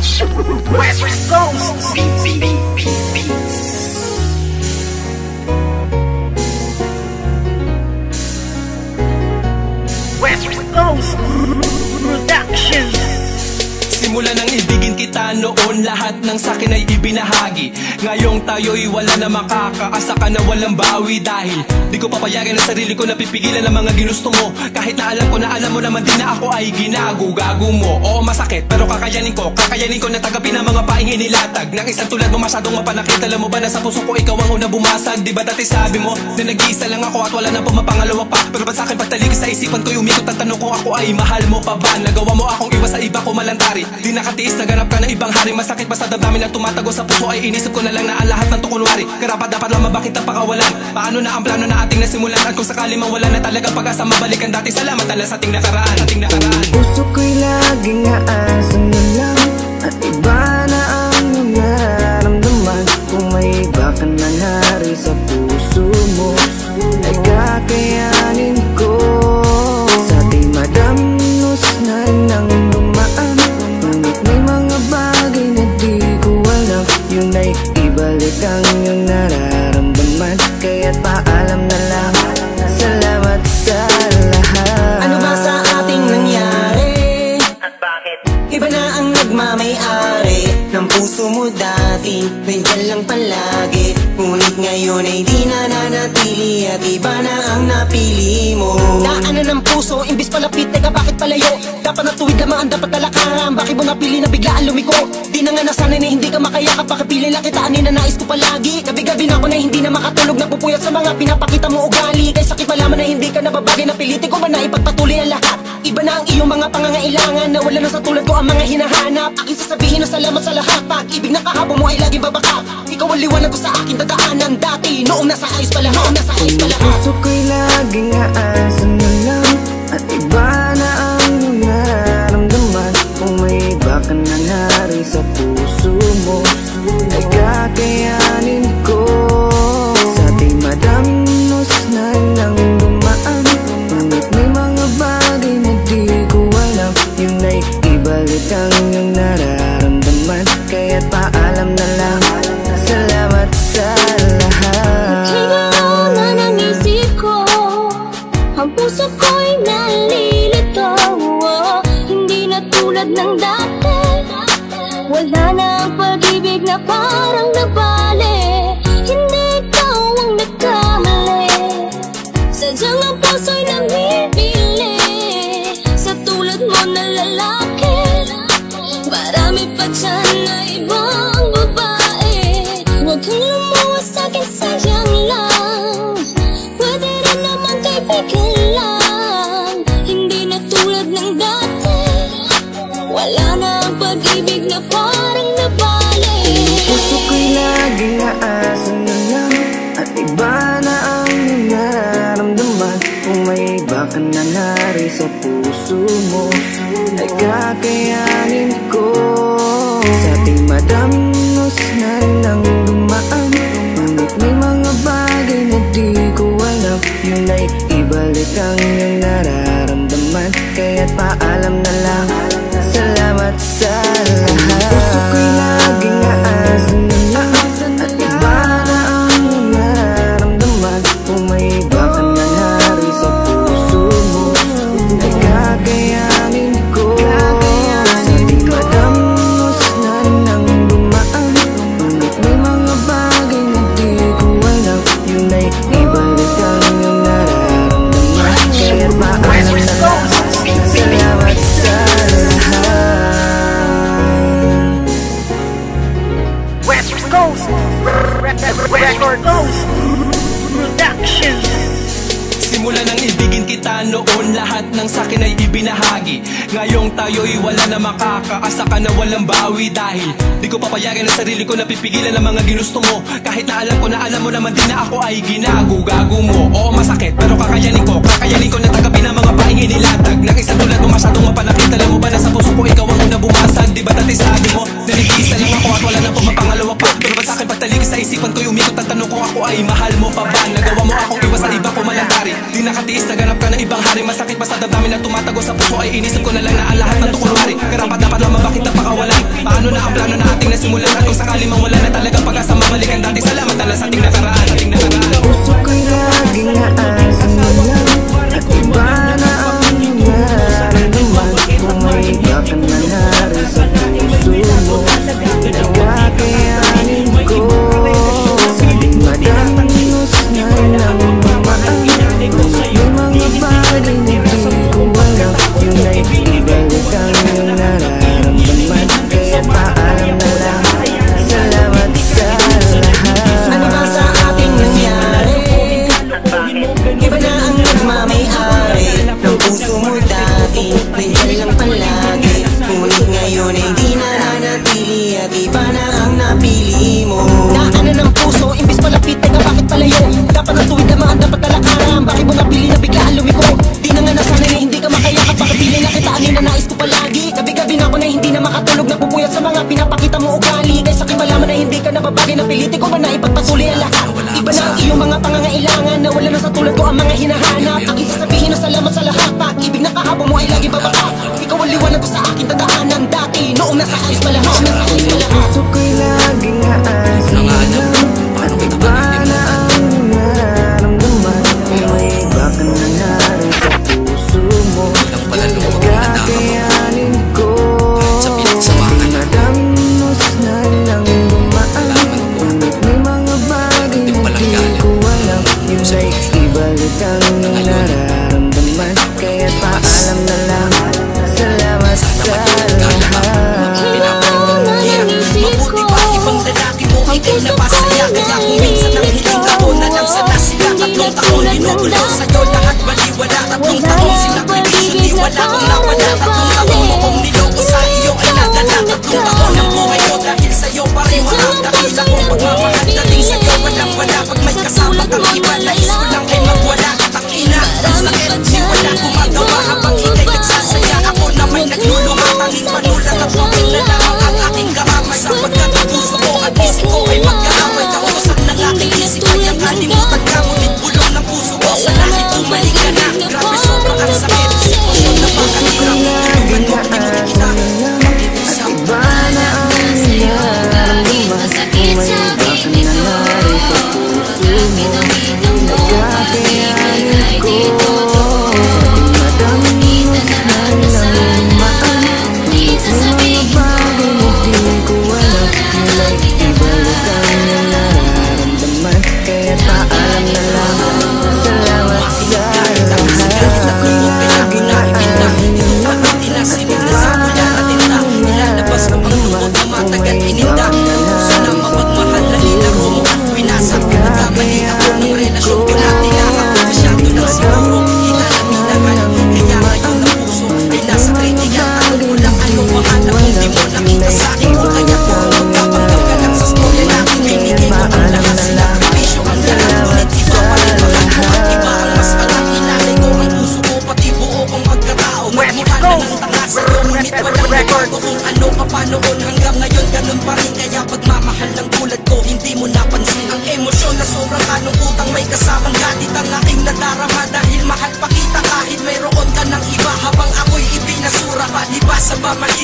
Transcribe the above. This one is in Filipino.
West Coast Beats. West Coast Productions. Simula nang ibigin kita noon, lahat ng sakin ay ibinahagi. Ngayong tayo'y wala na makakaasa ka na walang bawi. Dahil di ko papayagan ang sarili ko na pipigilan ang mga ginusto mo. Kahit na alam ko na alam mo naman din na ako ay ginago-gago mo. Oo, masakit pero kakayanin ko na tagapin ang mga paing inilatag ng isang tulad mo masyadong mapanakit. Alam mo ba na sa puso ko ikaw ang una bumasag? Di ba dati sabi mo na nag-iisa lang ako at wala nang pumapangalawa pa? Pero ba't sa'kin pagtalikis sa isipan ko'y umikot ang tanong kung ako ay mahal mo pa ba? Nagawa mo akong iwas sa iba ko malantari. Di nakatiis, naganap ka ng ibang hari. Masakit pa sa damdamin na tumatago sa puso ay inisip ko na lang na ang lahat ng tukunwari. Karapat dapat lang mabakit ang pakawalan. Paano na ang plano na ating nasimulan? At kung sakali mang wala na talaga pag-asa mabalikan dati, salamat ala sa ating nakaraan. Puso ko'y laging aasan na lang at iba na ang nararamdaman. Kung may iba ka na nari sa puso mo ay kakayanin ko. Sa di madamnos na nang dumaan, ngunit may mga bagay na di ko alam. Yun ay ibalik ang iyong nararamdaman. Kaya't paalam na lang, salamat sa lahat. Ano ba sa ating nangyari? At bakit? Iba na ang nagmamay-ari ng puso mo dati, nandyan lang palagi. Ngunit ngayon ay di na nanatili at iba na ang napili mo. Daanan ng puso, imbis palapit, teka bakit palayo? Dapat natuwid lamang ang dapat talakaran. Bakit mo napili na biglaan lumiko? Di na nga nasanay na hindi ka makayakap. Bakit pili lang kita, na nais ko palagi? Gabi-gabi na ako na hindi na makatulog, napupuyat sa mga pinapakita mo ugali. Kaya sakit malaman na hindi ka nababagay, napilitin ko ba na ipagpatuloy ang lahat? Iba na ang iyong mga pangangailangan, na wala na sa tulad ko ang mga hinahanap. Aking sasabihin na salamat sa lahat. Pag-ibig na kahapon mo ay laging babaka. Ikaw ang liwanag ko sa aking dadaanan dati, noong nasa ayos pa lahat. Puso ko'y laging aasan na lang at iba na ang nararamdaman. Kung may iba ka na nari sa puso mo ay kakayanin ko. Sa di madamnos na nang dumaan, ngunit may mga bagay na di ko alam. Yun ay ibalik ang iyong nararamdaman. Kaya't paalam na lang, salamat sa lahat. Higalaw na ng isip ko, ang puso ko'y nalilito. Hindi na tulad ng dati, wala na ang pag-ibig na parang nabali. Hindi ikaw ang nagkamali, sadyang ang puso'y namimili sa tulad mo na lalaki. Marami pa dyan na ibang babae, huwag kang lumuwas sa'kin, sayang lang. Pwede rin naman kaibigan lang, hindi na tulad ng dati, wala na ang pag-ibig na parang nabali. Puso ko'y laging aasan na lang at iba na ang nararamdaman. Kung may iba ka na nari sa puso mo ay kakayanin ko. Sa di madamnos na nang dumaan, ngunit may mga bagay na di ko alam. Yun ay ibalik ang iyong nararamdaman. Kaya't paalam na lang, salamat sa lahat. Puso ko'y laging aasan na lang at iba na ang nararamdaman. Kung may iba ka na nari sa puso mo ay kakayanin ko. Sa di madamnos na nang dumaan, ngunit may mga bagay na di ko alam. Yun ay ibalik ang iyong nararamdaman. Kaya't paalam na lang, salamat sa lahat. West Coast Productions. Simula nang ibigin kita noon, lahat ng sakin ay ibinahagi. Ngayong tayo'y wala na makakaasa ka na walang bawi. Dahil di ko papayagan ang sarili ko na pipigilan ang mga ginusto mo. Kahit na alam ko naman din na ako ay ginago-gago mo. Oo, masakit pero kakayanin ko na tagapin ang mga paing inilatag ng isang tulad mo masyadong mapanakit. Alam mo ba na sa puso ko ikaw ang una bumasag? Di ba dati sabi mo na nag-iisa lang ako at wala nang pumapangalawa pa? Pero ba't sa'kin pagtalikis sa isipan ko'y umikot ang tanong kung ako ay mahal mo pa ba? Nagawa mo akong iwas sa iba ko malantari. Di nakatiis, naganap ka ng ibang hari. Masakit pa sa damdamin na tumatago sa puso ay inisip ko na lang na ang lahat ng tukunwari. Karapat dapat lang mabakit ang pakawalan. Paano na simulan at kung sakali mang wala na talagang pag-asa, mabalikan dati. Salamat na lang sa ating nakaraan. Puso ko'y laging naaasa mo lang, at iba na ang nararamdaman. Kung may iba ka na narin sa puso mo, nagkakayanin ko. Sabing madanos na lang bumaan, kung may mga bagay na di ko alam, yun ay ibalik ang iyong nararamdaman. Kaya paalam na lang, salamat sa lahat. Ano ba sa ating nangyari? Iba na ang nagmamayari ng puso mo dati, nandiyan lang palagi. Ngunit ngayon ay di na nanatili, at iba na ang napili mo. Daanan ng puso, imbis palapit, teka bakit palayo? Dapat na tuwid naman, dapat talakaran. Bakit mo napili na biglaan lumiko? Di na nga nasanay na hindi ka makayakap, bakit pili na kita, anin na nais ko palagi. Gabi-gabi na ako na hindi na makatulog, napupuyat sa mga pinapakita mo ugali. Kaysa aking malaman na hindi ka nababagay, napilitin ko ba na ipagpatuloy ang lahat? Iba na ang iyong mga pangangailangan, na wala na sa tulad ko ang mga hinahanap. Aking sasabihin na salamat sa lahat, pag-ibig na kahapon mo ay lagi bababa. Ikaw ang liwanag ko sa aking dadaanan dati, noong nasa ayos pa lahat. Puso ko'y laging aasa mo lang, at iba na ang nararamdaman. Kung may iba ka na narin sa puso mo, nagkakayanin ko. Sabing madanos na lang bumaan, ngunit may mga bagay na di ko alam, yun ay ibalik ang iyong nararamdaman. Kaya paalam na lang, salamat sa lahat. Mabuti pa ibang lalaki mo, ikay napasaya. Kaya kung minsan ang hiling ako na lang sana sila. Tatlong taon ginugulo sa'yo, lahat baliwala. Tatlong taon sinakripisyo, di wala kong nawala. Tatlong taon mo kong niloko sa iyo ay nadala. Tatlong taon ang buhay ko dahil sa'yo pareho ang dakila kong pagmamahal. Dating sa'yo walang wala, pag may kasama kang iba, nais ko lang ay magwala. Takina, ang sakit, di wala gumagawa. Habang ikay nagsasaya, ako na may nagluluha. Tanging panulat at lupin na lamang ang aking karamay. Sapagkat ang puso ko at isip ko ay magkaaway. Kausap ng aking isip ay ang kalimutan ka. Ngunit bulong ng puso ko sa langit bumalik ka na. Grabe sobrang ang sakit, sitwasyon na pagkahirap. Inuman mo, pinuli kita. At iba na ang nararamdaman, kung may iba ka na narin sa puso mo, nagkakayanin ko. Sabing madanos na lang bumaan, ngunit may mga bagay na di ko alam, yun ay ibalik ang iyong nararamdaman. Kaya paalam na lang, salamat sa lahat. Puso ko'y laging aasa mo lang, Tinasimig na sa kuya na tinda. Nilalabas ko ang lungkot na matagal ininda. Gusto na mapagmahal na nilaro mo at winasa. Nagkamali ako ng relasyon ko na tinakap. Masyado na siguro hinalaminahan. Kaya ngayon ang puso ay nasa kritikan. Tanong ko lang ano pangalan kung di mo nakita sa akin. Kung kaya po magpapanggap ka lang sa storya natin. Binigay ko ang lahat sa lakripisyo ang lahat. Ngunit iba pa rin mahal ko at iba ang mas alam. Hinalay ko ang puso ko pati buo kong pagkatao. Magmula na ng tanga sa'yo, ngunit walang record kung ano ka pa noon. Hanggang ngayon ganun pa rin. Kaya pagmamahal ng tulad ko hindi mo napansin. Ang emosyon na sobrang kalungkutang may kasamang galit ang aking nadarama. Dahil mahal pa kita kahit mayroon ka ng iba. Habang ako'y ibinasura pa, di ba sa mamahirap.